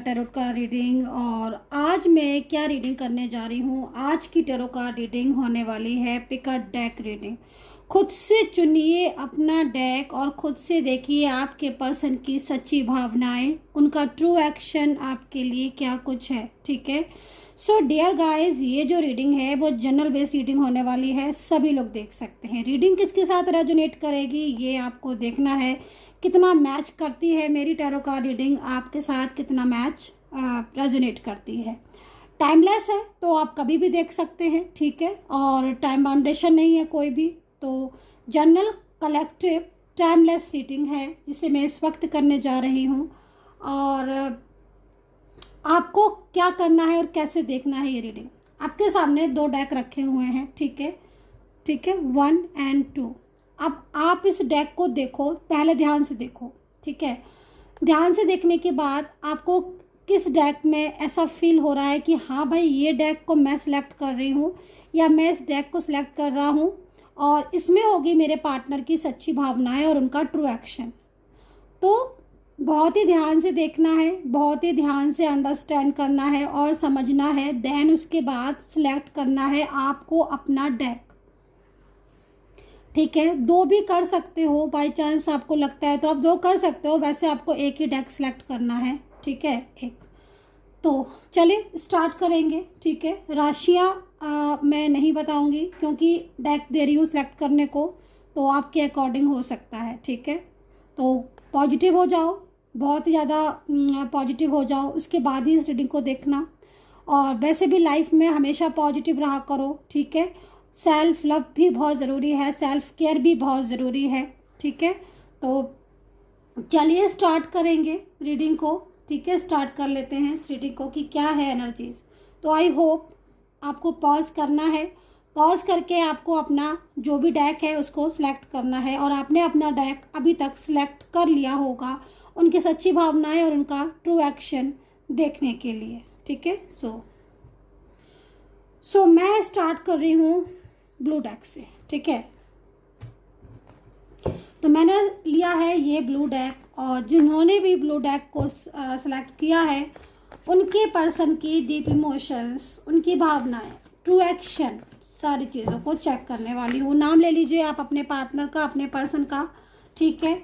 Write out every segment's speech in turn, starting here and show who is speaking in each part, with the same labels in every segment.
Speaker 1: Tarot का reading. और आज मैं क्या रीडिंग करने जा रही हूँ, आज की टैरोट का रीडिंग होने वाली है पिक अ डेक रीडिंग। खुद से चुनिए अपना डेक और खुद से देखिए आपके पर्सन की सच्ची भावनाएं, उनका ट्रू एक्शन आपके लिए क्या कुछ है। ठीक है, सो डियर गाइस, ये जो रीडिंग है वो जनरल बेस्ड रीडिंग होने वाली है, सभी लोग देख सकते हैं। रीडिंग किसके साथ रेजोनेट करेगी ये आपको देखना है, कितना मैच करती है मेरी टैरो कार्ड रीडिंग आपके साथ, कितना मैच रेजोनेट करती है। टाइमलेस है तो आप कभी भी देख सकते हैं, ठीक है, और टाइम बाउंडेशन नहीं है कोई भी। तो जनरल कलेक्टिव टाइमलेस रीडिंग है जिसे मैं इस वक्त करने जा रही हूँ। और आपको क्या करना है और कैसे देखना है ये रीडिंग। आपके सामने दो डेक रखे हुए हैं, ठीक है, ठीक है, 1 और 2। अब आप इस डेक को देखो, पहले ध्यान से देखो, ठीक है। ध्यान से देखने के बाद आपको किस डेक में ऐसा फील हो रहा है कि हाँ भाई ये डेक को मैं सिलेक्ट कर रही हूँ या मैं इस डेक को सिलेक्ट कर रहा हूँ और इसमें होगी मेरे पार्टनर की सच्ची भावनाएं और उनका ट्रू एक्शन। तो बहुत ही ध्यान से देखना है, बहुत ही ध्यान से अंडरस्टैंड करना है और समझना है, देन उसके बाद सिलेक्ट करना है आपको अपना डेक। ठीक है, दो भी कर सकते हो, बाय चांस आपको लगता है तो आप दो कर सकते हो, वैसे आपको एक ही डेक सिलेक्ट करना है, ठीक है, एक। तो चलिए स्टार्ट करेंगे, ठीक है। राशियाँ मैं नहीं बताऊंगी क्योंकि डेक दे रही हूँ सिलेक्ट करने को, तो आपके अकॉर्डिंग हो सकता है, ठीक है। तो पॉजिटिव हो जाओ, बहुत ही ज़्यादा पॉजिटिव हो जाओ, उसके बाद ही इस रीडिंग को देखना। और वैसे भी लाइफ में हमेशा पॉजिटिव रहा करो, ठीक है। सेल्फ लव भी बहुत ज़रूरी है, सेल्फ केयर भी बहुत ज़रूरी है, ठीक है। तो चलिए स्टार्ट करेंगे रीडिंग को, ठीक है। स्टार्ट कर लेते हैं इस रीडिंग को कि क्या है एनर्जीज। तो आई होप आपको पॉज करना है, पॉज करके आपको अपना जो भी डेक है उसको सिलेक्ट करना है और आपने अपना डेक अभी तक सिलेक्ट कर लिया होगा उनकी सच्ची भावनाएं और उनका ट्रू एक्शन देखने के लिए, ठीक है। सो मैं स्टार्ट कर रही हूँ ब्लू डेक से, ठीक है। तो मैंने लिया है ये ब्लू डेक और जिन्होंने भी ब्लू डेक को सिलेक्ट किया है उनके पर्सन की डीप इमोशंस, उनकी भावनाएं, ट्रू एक्शन, सारी चीज़ों को चेक करने वाली हूँ। नाम ले लीजिए आप अपने पार्टनर का, अपने पर्सन का, ठीक है।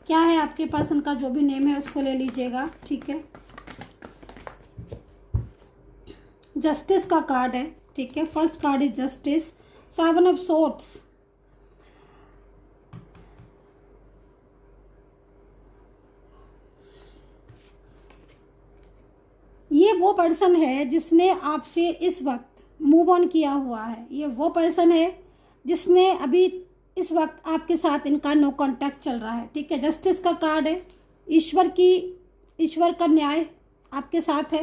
Speaker 1: क्या है आपके पर्सन का, जो भी नेम है उसको ले लीजिएगा, ठीक है। जस्टिस का कार्ड है, ठीक है। First card is justice, 7 of swords. ये वो पर्सन है जिसने आपसे इस वक्त मूव ऑन किया हुआ है। ये वो पर्सन है जिसने अभी इस वक्त आपके साथ इनका नो कांटेक्ट चल रहा है, ठीक है। जस्टिस का कार्ड है, ईश्वर का न्याय आपके साथ है,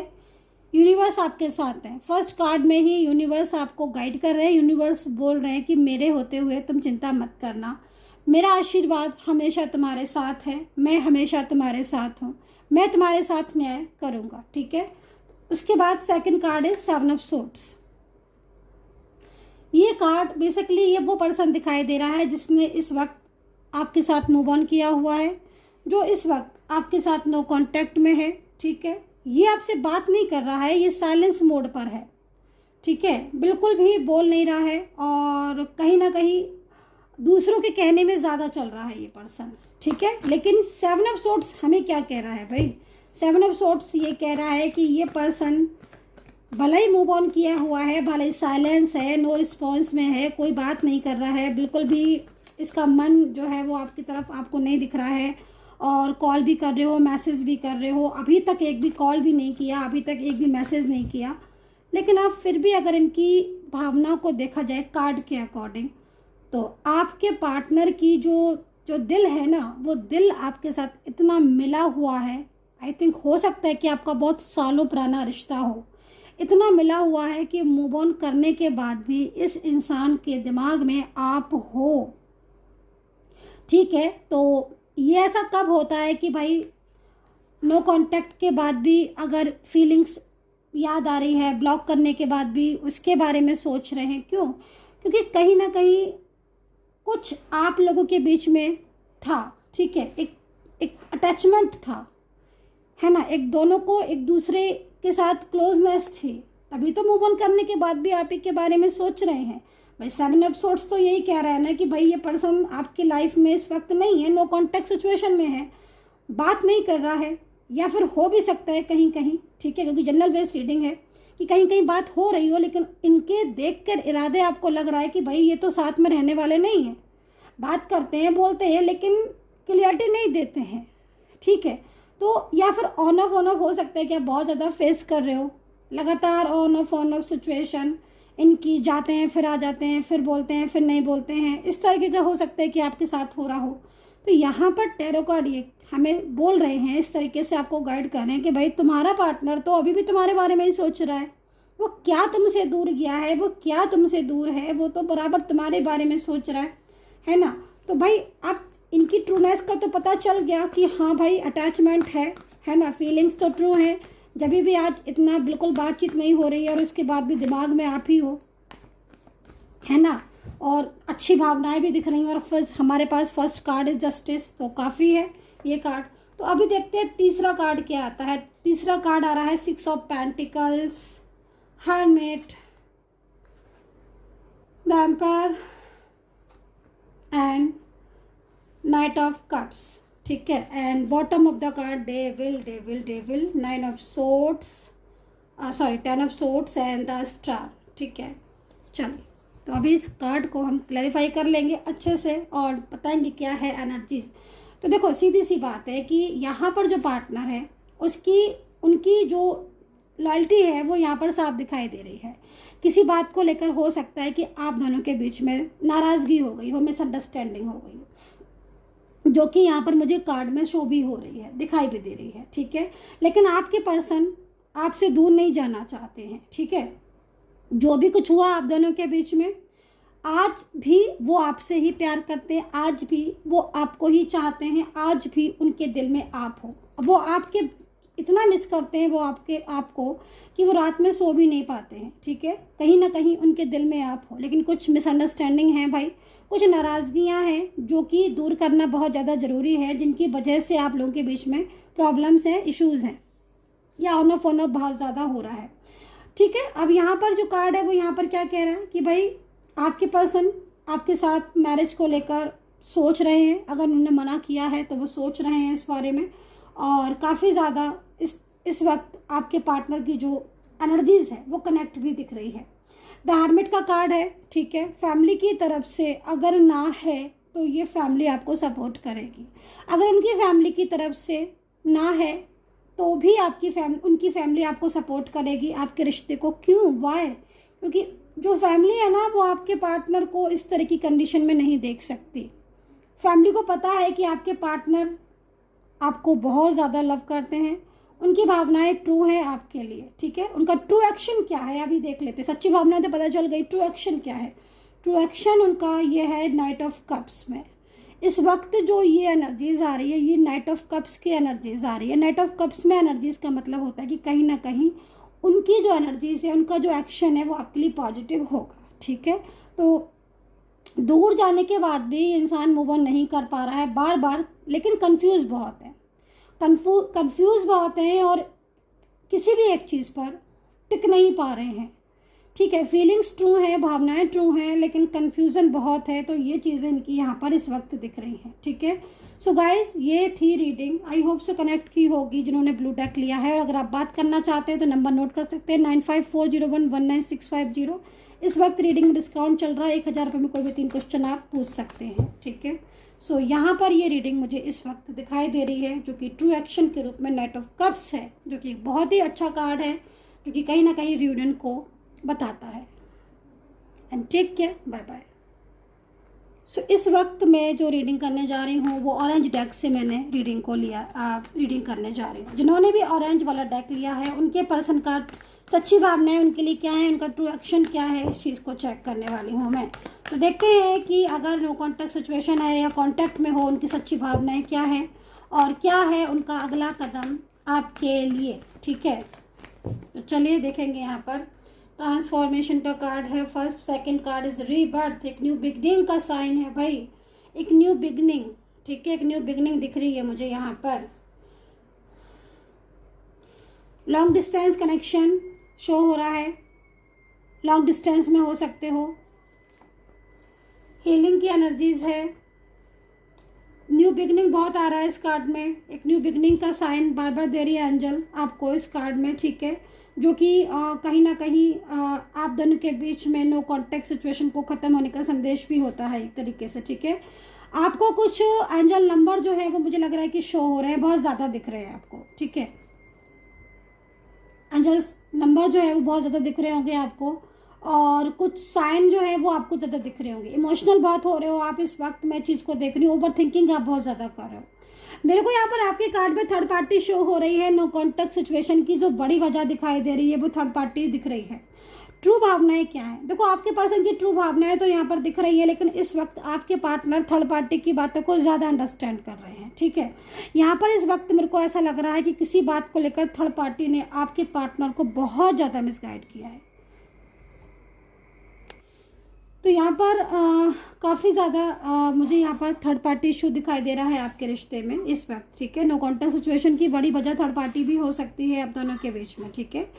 Speaker 1: यूनिवर्स आपके साथ है। फर्स्ट कार्ड में ही यूनिवर्स आपको गाइड कर रहे हैं, यूनिवर्स बोल रहे हैं कि मेरे होते हुए तुम चिंता मत करना, मेरा आशीर्वाद हमेशा तुम्हारे साथ है, मैं हमेशा तुम्हारे साथ हूँ, मैं तुम्हारे साथ न्याय करूँगा, ठीक है। उसके बाद सेकंड कार्ड है 7 ऑफ सोर्ड्स। ये कार्ड बेसिकली ये वो पर्सन दिखाई दे रहा है जिसने इस वक्त आपके साथ मूव ऑन किया हुआ है, जो इस वक्त आपके साथ नो कांटेक्ट में है, ठीक है। ये आपसे बात नहीं कर रहा है, ये साइलेंस मोड पर है, ठीक है, बिल्कुल भी बोल नहीं रहा है और कहीं ना कहीं दूसरों के कहने में ज़्यादा चल रहा है ये पर्सन, ठीक है। लेकिन 7 ऑफ सोर्ड्स हमें क्या कह रहा है भाई, 7 ऑफ सोर्ड्स ये कह रहा है कि ये पर्सन भले ही मूव ऑन किया हुआ है, भले ही साइलेंस है, नो रिस्पॉन्स में है, कोई बात नहीं कर रहा है, बिल्कुल भी इसका मन जो है वो आपकी तरफ आपको नहीं दिख रहा है। और कॉल भी कर रहे हो, मैसेज भी कर रहे हो, अभी तक एक भी कॉल भी नहीं किया, अभी तक एक भी मैसेज नहीं किया, लेकिन आप फिर भी अगर इनकी भावना को देखा जाए कार्ड के अकॉर्डिंग तो आपके पार्टनर की जो दिल है ना, वो दिल आपके साथ इतना मिला हुआ है। आई थिंक हो सकता है कि आपका बहुत सालों पुराना रिश्ता हो, इतना मिला हुआ है कि मूव ऑन करने के बाद भी इस इंसान के दिमाग में आप हो, ठीक है। तो ये ऐसा कब होता है कि भाई नो कांटेक्ट के बाद भी अगर फीलिंग्स याद आ रही है, ब्लॉक करने के बाद भी उसके बारे में सोच रहे हैं, क्यों? क्योंकि कहीं ना कहीं कुछ आप लोगों के बीच में था, ठीक है, एक अटैचमेंट था, है ना, एक दोनों को एक दूसरे के साथ क्लोजनेस थी, तभी तो मूव ऑन करने के बाद भी आप ही के बारे में सोच रहे हैं। भाई 7 ऑफ सोर्ड्स तो यही कह रहा है ना कि भाई ये पर्सन आपकी लाइफ में इस वक्त नहीं है, नो कॉन्टैक्ट सिचुएशन में है, बात नहीं कर रहा है, या फिर हो भी सकता है कहीं कहीं, ठीक है, क्योंकि जनरल बेस्ड रीडिंग है कि कहीं कहीं बात हो रही हो, लेकिन इनके देखकर इरादे आपको लग रहा है कि भाई ये तो साथ में रहने वाले नहीं हैं, बात करते हैं बोलते हैं लेकिन क्लियरिटी नहीं देते हैं, ठीक है। तो या फिर ऑन ऑफ हो सकता है कि आप बहुत ज़्यादा फेस कर रहे हो, लगातार ऑन ऑफ सिचुएशन इनकी, जाते हैं फिर आ जाते हैं, फिर बोलते हैं फिर नहीं बोलते हैं, इस तरीके का हो सकता है कि आपके साथ हो रहा हो। तो यहाँ पर टैरो कार्ड ये हमें बोल रहे हैं, इस तरीके से आपको गाइड कर रहे हैं कि भाई तुम्हारा पार्टनर तो अभी भी तुम्हारे बारे में ही सोच रहा है, वो क्या तुमसे दूर गया है, वो क्या तुमसे दूर है, वो तो बराबर तुम्हारे बारे में सोच रहा है ना। तो भाई आप इनकी ट्रूनेस का तो पता चल गया कि हाँ भाई अटैचमेंट है ना, फीलिंग्स तो ट्रू है। जब भी आज इतना बिल्कुल बातचीत नहीं हो रही है और उसके बाद भी दिमाग में आप ही हो, है ना, और अच्छी भावनाएं भी दिख रही हैं। और फिर हमारे पास फर्स्ट कार्ड इज जस्टिस, तो काफ़ी है ये कार्ड। तो अभी देखते हैं तीसरा कार्ड क्या आता है। तीसरा कार्ड आ रहा है 6 of pentacles, hermit, the emperor and night of cups, ठीक है। And bottom of the card devil, 9 of swords, sorry 10 of swords and the star, ठीक है। चलिए, तो अभी इस कार्ड को हम क्लैरिफाई कर लेंगे अच्छे से और बताएंगे क्या है एनर्जीज। तो देखो सीधी सी बात है कि यहाँ पर जो पार्टनर है उनकी जो लॉयल्टी है वो यहाँ पर साफ दिखाई दे रही है। किसी बात को लेकर हो सकता है कि आप दोनों के बीच में नाराज़गी हो गई हो, मिसअंडरस्टैंडिंग हो गई हो, जो कि यहाँ पर मुझे कार्ड में शो भी हो रही है, दिखाई भी दे रही है, ठीक है। लेकिन आपके पर्सन आपसे दूर नहीं जाना चाहते हैं, ठीक है। जो भी कुछ हुआ आप दोनों के बीच में, आज भी वो आपसे ही प्यार करते हैं, आज भी वो आपको ही चाहते हैं, आज भी उनके दिल में आप हो। वो आपके इतना मिस करते हैं वो आपको कि वो रात में सो भी नहीं पाते हैं, ठीक है। कहीं ना कहीं उनके दिल में आप हो, लेकिन कुछ मिसअंडरस्टैंडिंग है भाई, कुछ नाराज़गियाँ हैं जो कि दूर करना बहुत ज़्यादा ज़रूरी है, जिनकी वजह से आप लोगों के बीच में प्रॉब्लम्स हैं, इश्यूज़ हैं, या ऑन ऑफ बहुत ज़्यादा हो रहा है, ठीक है। अब यहाँ पर जो कार्ड है वो यहाँ पर क्या कह रहा है कि भाई आपके पर्सन आपके साथ मैरिज को लेकर सोच रहे हैं, अगर उन्होंने मना किया है तो वो सोच रहे हैं इस बारे में, और काफ़ी ज़्यादा इस वक्त आपके पार्टनर की जो एनर्जीज है वो कनेक्ट भी दिख रही है। द हर्मिट का कार्ड है, ठीक है। फैमिली की तरफ से अगर ना है तो ये फैमिली आपको सपोर्ट करेगी, अगर उनकी फैमिली की तरफ से ना है तो भी उनकी फैमिली आपको सपोर्ट करेगी आपके रिश्ते को। क्यों, वाई? क्योंकि जो फैमिली है ना वो आपके पार्टनर को इस तरह की कंडीशन में नहीं देख सकती। फैमिली को पता है कि आपके पार्टनर आपको बहुत ज़्यादा लव करते हैं, उनकी भावनाएं ट्रू हैं आपके लिए, ठीक है। उनका ट्रू एक्शन क्या है अभी देख लेते हैं। सच्ची भावनाएं तो पता चल गई, ट्रू एक्शन क्या है। ट्रू एक्शन उनका ये है नाइट ऑफ कप्स में। इस वक्त जो ये एनर्जीज आ रही है, ये नाइट ऑफ कप्स की एनर्जीज आ रही है। नाइट ऑफ कप्स में एनर्जीज का मतलब होता है कि कहीं ना कहीं उनकी जो एनर्जीज है, उनका जो एक्शन है वो आपके लिए पॉजिटिव होगा, ठीक है। तो दूर जाने के बाद भी इंसान मूव ऑन नहीं कर पा रहा है बार बार, लेकिन कंफ्यूज बहुत है, कंफ्यूज बहुत हैं और किसी भी एक चीज़ पर टिक नहीं पा रहे हैं, ठीक है। फीलिंग्स ट्रू है, भावनाएं ट्रू हैं, लेकिन कंफ्यूजन बहुत है। तो ये चीज़ें इनकी यहाँ पर इस वक्त दिख रही हैं, ठीक है। सो गाइज, ये थी रीडिंग, आई होप से कनेक्ट की होगी जिन्होंने ब्लू डेक लिया है। अगर आप बात करना चाहते हैं तो नंबर नोट कर सकते हैं 9540119650। इस वक्त रीडिंग में डिस्काउंट चल रहा है, 1000 रुपये में कोई भी 3 क्वेश्चन आप पूछ सकते हैं, ठीक है। सो यहाँ पर ये रीडिंग मुझे इस वक्त दिखाई दे रही है, जो कि ट्रू एक्शन के रूप में नाइट ऑफ कप्स है, जो कि बहुत ही अच्छा कार्ड है, जो कि कहीं ना कहीं रियूनियन को बताता है। And take care, bye bye. So इस वक्त मैं जो रीडिंग करने जा रही हूँ वो ऑरेंज डेक से मैंने रीडिंग करने जा रही हूँ। जिन्होंने भी ऑरेंज वाला डेक लिया है उनके पर्सन का सच्ची भावनाएं उनके लिए क्या है, उनका ट्रू एक्शन क्या है, इस चीज़ को चेक करने वाली हूँ मैं। तो देखते हैं कि अगर नो कॉन्टैक्ट सिचुएशन है या कॉन्टैक्ट में हो, उनकी सच्ची भावनाएं क्या हैं और क्या है उनका अगला कदम आपके लिए, ठीक है। तो चलिए देखेंगे। यहाँ पर ट्रांसफॉर्मेशन का कार्ड है first, second card is rebirth, एक न्यू बिगनिंग का साइन है भाई, एक न्यू बिगनिंग, ठीक है। एक न्यू बिगनिंग दिख रही है मुझे यहाँ पर। लॉन्ग डिस्टेंस कनेक्शन शो हो रहा है, लॉन्ग डिस्टेंस में हो सकते हो। हीलिंग की एनर्जीज है, न्यू बिगनिंग बहुत आ रहा है इस कार्ड में। एक न्यू बिगनिंग का साइन बार बार दे रही है एंजल आपको इस कार्ड में, ठीक है, जो कि कहीं ना कहीं आप दोनों के बीच में नो कॉन्टेक्ट सिचुएशन को ख़त्म होने का संदेश भी होता है एक तरीके से, ठीक है। आपको कुछ एंजल नंबर जो है वो मुझे लग रहा है कि शो हो रहे हैं, बहुत ज़्यादा दिख रहे हैं आपको, ठीक है। एंजल्स नंबर जो है वो बहुत ज़्यादा दिख रहे होंगे आपको, और कुछ साइन जो है वो आपको ज़्यादा दिख रहे होंगे। इमोशनल बहुत हो रहे हो आप इस वक्त, मैं चीज़ को देख रही हूँ। ओवर थिंकिंग आप बहुत ज़्यादा कर रहे हो। मेरे को यहाँ पर आपके कार्ड में थर्ड पार्टी शो हो रही है। नो कॉन्टेक्ट सिचुएशन की जो बड़ी वजह दिखाई दे रही है वो थर्ड पार्टी दिख रही है। ट्रू भावनाएं क्या है? देखो आपके पर्सन की ट्रू भावनाएं तो यहाँ पर दिख रही है, लेकिन इस वक्त आपके पार्टनर थर्ड पार्टी की बातों को ज़्यादा अंडरस्टैंड कर रहे हैं, ठीक है। यहाँ पर इस वक्त मेरे को ऐसा लग रहा है कि किसी बात को लेकर थर्ड पार्टी ने आपके पार्टनर को बहुत ज़्यादा मिसगाइड किया है। तो यहाँ पर काफ़ी ज़्यादा मुझे यहाँ पर थर्ड पार्टी इशू दिखाई दे रहा है आपके रिश्ते में इस वक्त, ठीक है। नो कॉन्टेक्ट सिचुएशन की बड़ी वजह थर्ड पार्टी भी हो सकती है आप दोनों के बीच में, ठीक है।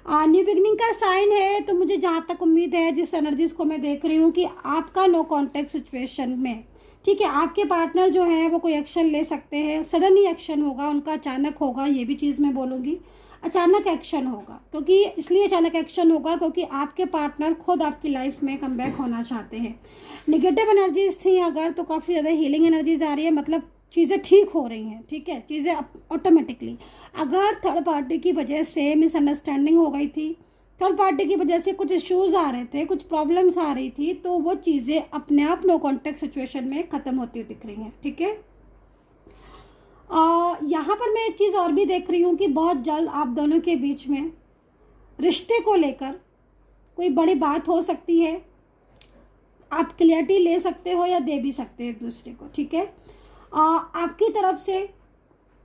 Speaker 1: न्यू बिगनिंग का साइन है, तो मुझे जहाँ तक उम्मीद है, जिस एनर्जीज को मैं देख रही हूँ, कि आपका नो कॉन्टेक्ट सिचुएशन में, ठीक है, आपके पार्टनर जो है वो कोई एक्शन ले सकते हैं। सडनली एक्शन होगा उनका, अचानक होगा, ये भी चीज़ मैं बोलूँगी। अचानक एक्शन होगा, क्योंकि इसलिए अचानक एक्शन होगा क्योंकि आपके पार्टनर खुद आपकी लाइफ में कमबैक होना चाहते हैं। निगेटिव एनर्जीज थी अगर, तो काफ़ी ज़्यादा हीलिंग एनर्जीज आ रही है, मतलब चीज़ें ठीक हो रही हैं, ठीक है, चीज़ें ऑटोमेटिकली। अगर थर्ड पार्टी की वजह से मिसअंडरस्टैंडिंग हो गई थी, थर्ड पार्टी की वजह से कुछ इश्यूज आ रहे थे, कुछ प्रॉब्लम्स आ रही थी, तो वो चीज़ें अपने आप नो कॉन्टेक्ट सिचुएशन में ख़त्म होती हुई दिख रही हैं, ठीक है। यहाँ पर मैं एक चीज़ और भी देख रही हूँ कि बहुत जल्द आप दोनों के बीच में रिश्ते को लेकर कोई बड़ी बात हो सकती है। आप क्लियरिटी ले सकते हो या दे भी सकते हो एक दूसरे को, ठीक है। आपकी तरफ से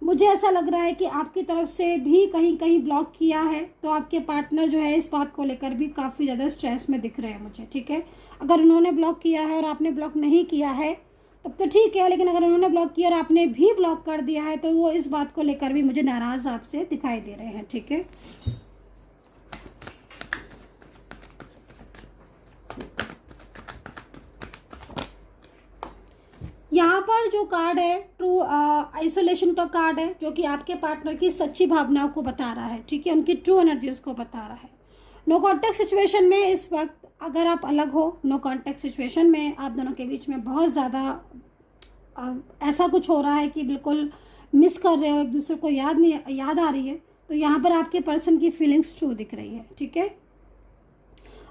Speaker 1: मुझे ऐसा लग रहा है कि आपकी तरफ से भी कहीं कहीं ब्लॉक किया है, तो आपके पार्टनर जो है इस बात को लेकर भी काफ़ी ज़्यादा स्ट्रेस में दिख रहे हैं मुझे, ठीक है। अगर उन्होंने ब्लॉक किया है और आपने ब्लॉक नहीं किया है तब तो ठीक है, लेकिन अगर उन्होंने ब्लॉक किया और आपने भी ब्लॉक कर दिया है तो वो इस बात को लेकर भी मुझे नाराज़ आपसे दिखाई दे रहे हैं, ठीक है। यहाँ पर जो कार्ड है ट्रू आइसोलेशन का कार्ड है, जो कि आपके पार्टनर की सच्ची भावनाओं को बता रहा है, ठीक है, उनकी ट्रू एनर्जीज को बता रहा है। नो कॉन्टेक्ट सिचुएशन में इस वक्त अगर आप अलग हो, नो कॉन्टेक्ट सिचुएशन में आप दोनों के बीच में बहुत ज़्यादा ऐसा कुछ हो रहा है कि बिल्कुल मिस कर रहे हो, एक दूसरे को याद आ रही है, तो यहाँ पर आपके पर्सन की फीलिंग्स ट्रू दिख रही है, ठीक है।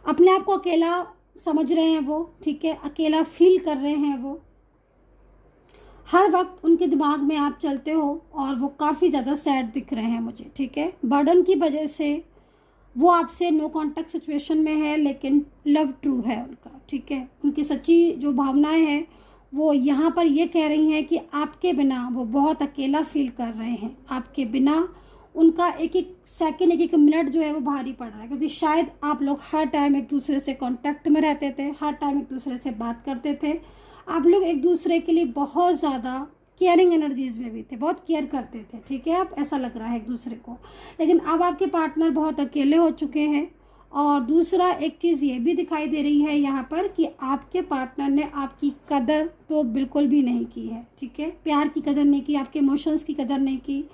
Speaker 1: अपने आप को अकेला समझ रहे हैं वो, ठीक है, अकेला फील कर रहे हैं वो। हर वक्त उनके दिमाग में आप चलते हो और वो काफ़ी ज़्यादा सैड दिख रहे हैं मुझे, ठीक है। बर्डन की वजह से वो आपसे नो कॉन्टेक्ट सिचुएशन में है, लेकिन लव ट्रू है उनका, ठीक है। उनकी सच्ची जो भावनाएं हैं वो यहाँ पर ये कह रही हैं कि आपके बिना वो बहुत अकेला फील कर रहे हैं। आपके बिना उनका एक एक सेकंड, एक एक मिनट जो है वो भारी पड़ रहा है, क्योंकि शायद आप लोग हर टाइम एक दूसरे से कांटेक्ट में रहते थे, हर टाइम एक दूसरे से बात करते थे, आप लोग एक दूसरे के लिए बहुत ज़्यादा केयरिंग एनर्जीज में भी थे, बहुत केयर करते थे, ठीक है। आप ऐसा लग रहा है एक दूसरे को, लेकिन अब आपके पार्टनर बहुत अकेले हो चुके हैं। और दूसरा एक चीज़ ये भी दिखाई दे रही है यहाँ पर कि आपके पार्टनर ने आपकी कदर तो बिल्कुल भी नहीं की है, ठीक है। प्यार की कदर नहीं की, आपके इमोशंस की कदर नहीं की।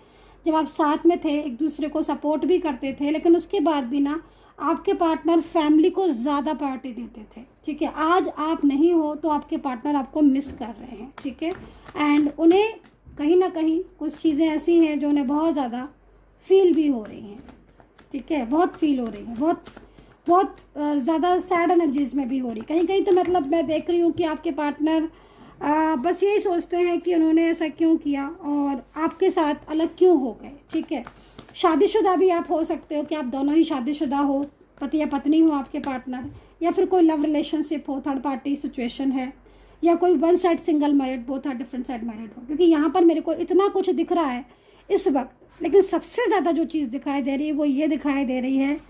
Speaker 1: जब आप साथ में थे, एक दूसरे को सपोर्ट भी करते थे, लेकिन उसके बाद भी ना आपके पार्टनर फैमिली को ज़्यादा प्रायोरिटी देते थे, ठीक है। आज आप नहीं हो तो आपके पार्टनर आपको मिस कर रहे हैं, ठीक है। एंड उन्हें कहीं ना कहीं कुछ चीज़ें ऐसी हैं जो उन्हें बहुत ज़्यादा फील भी हो रही हैं, ठीक है, बहुत फील हो रही हैं, बहुत ज़्यादा सैड एनर्जीज में भी हो रही। कहीं कहीं तो मतलब मैं देख रही हूँ कि आपके पार्टनर बस यही सोचते हैं कि उन्होंने ऐसा क्यों किया और आपके साथ अलग क्यों हो गए, ठीक है। शादीशुदा भी आप हो सकते हो कि आप दोनों ही शादीशुदा हो, पति या पत्नी हो आपके पार्टनर, या फिर कोई लव रिलेशनशिप हो, थर्ड पार्टी सिचुएशन है, या कोई one side single married, both are different side married हो। क्योंकि यहाँ पर मेरे को इतना कुछ दिख रहा है इस वक्त, लेकिन सबसे ज़्यादा जो चीज़ दिखाई दे रही है वो ये दिखाई दे रही है,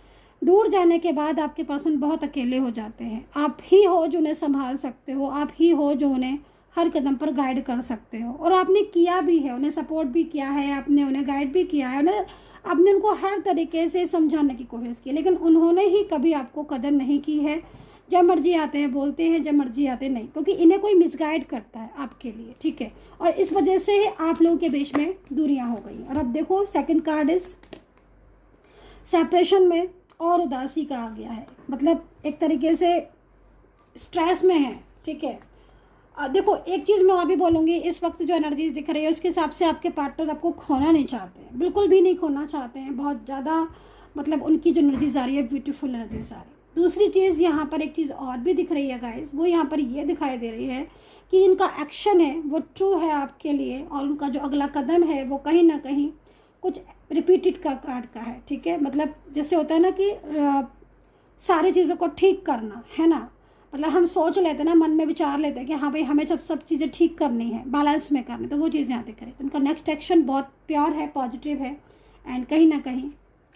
Speaker 1: दूर जाने के बाद आपके पर्सन बहुत अकेले हो जाते हैं। आप ही हो जो उन्हें संभाल सकते हो, आप ही हो जो उन्हें हर कदम पर गाइड कर सकते हो, और आपने किया भी है, उन्हें सपोर्ट भी किया है, आपने उन्हें गाइड भी किया है, उन्हें आपने उनको हर तरीके से समझाने की कोशिश की, लेकिन उन्होंने ही कभी आपको कदर नहीं की है। जब मर्जी आते हैं बोलते हैं, जब मर्जी आते नहीं, क्योंकि इन्हें कोई मिसगाइड करता है आपके लिए, ठीक है। और इस वजह से आप लोगों के बीच में दूरियां हो गई। और अब देखो सेकंड कार्ड इज सेपरेशन में और उदासी का आ गया है, मतलब एक तरीके से स्ट्रेस में है, ठीक है। देखो एक चीज़ मैं और भी बोलूँगी, इस वक्त जो एनर्जीज दिख रही है उसके हिसाब से आपके पार्टनर आपको खोना नहीं चाहते हैं, बिल्कुल भी नहीं खोना चाहते हैं। बहुत ज़्यादा मतलब उनकी जो एनर्जीज आ रही है ब्यूटीफुल एनर्जीज आ रही है। दूसरी चीज़ यहाँ पर एक चीज़ और भी दिख रही है गाइस, वो यहाँ पर ये दिखाई दे रही है कि इनका एक्शन है वो ट्रू है आपके लिए, और उनका जो अगला कदम है वो कहीं ना कहीं कुछ रिपीटेड का कार्ड का है, ठीक है। मतलब जैसे होता है ना कि सारी चीज़ों को ठीक करना है ना, मतलब हम सोच लेते हैं ना, मन में विचार लेते हैं कि हाँ भाई हमें सब चीज़ें ठीक करनी है, बैलेंस में करनी, तो वो चीज़ यहाँ दिख रही है। तो उनका नेक्स्ट एक्शन बहुत प्योर है, पॉजिटिव है, एंड कहीं ना कहीं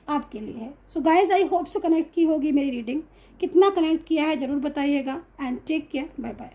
Speaker 1: आपके लिए है। So guys I hope so connect की होगी मेरी रीडिंग। कितना कनेक्ट किया है ज़रूर बताइएगा, and take care, bye bye.